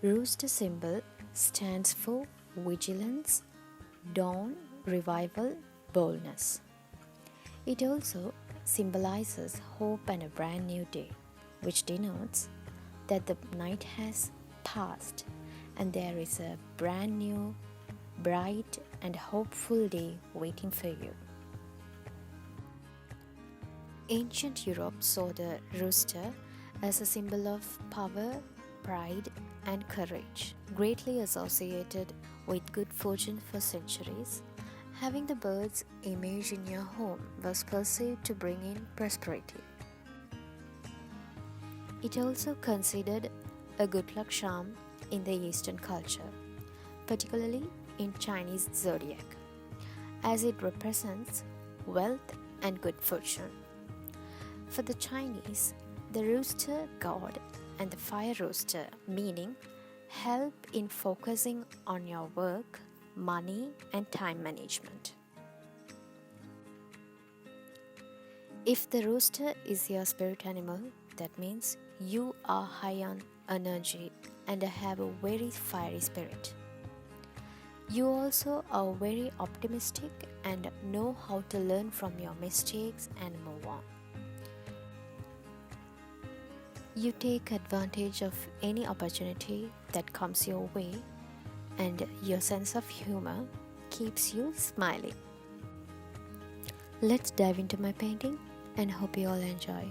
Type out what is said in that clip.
Rooster symbol stands for vigilance, dawn, revival, boldness. It also symbolizes hope and a brand new day, which denotes that the night has passed and there is a brand new, bright, and hopeful day waiting for you. Ancient Europe saw the rooster as a symbol of power, pride, and courage, greatly associated with good fortune for centuries. Having the bird's image in your home was perceived to bring in prosperity. It also considered a good luck charm in the Eastern culture, particularly in Chinese zodiac, as it represents wealth and good fortune. For the Chinese, the rooster god and the fire rooster meaning help in focusing on your work, money, and time management. If the rooster is your spirit animal, that means you are high on energy and have a very fiery spirit. You also are very optimistic and know how to learn from your mistakes and move on. You take advantage of any opportunity that comes your way, and your sense of humor keeps you smiling. Let's dive into my painting and hope you all enjoy.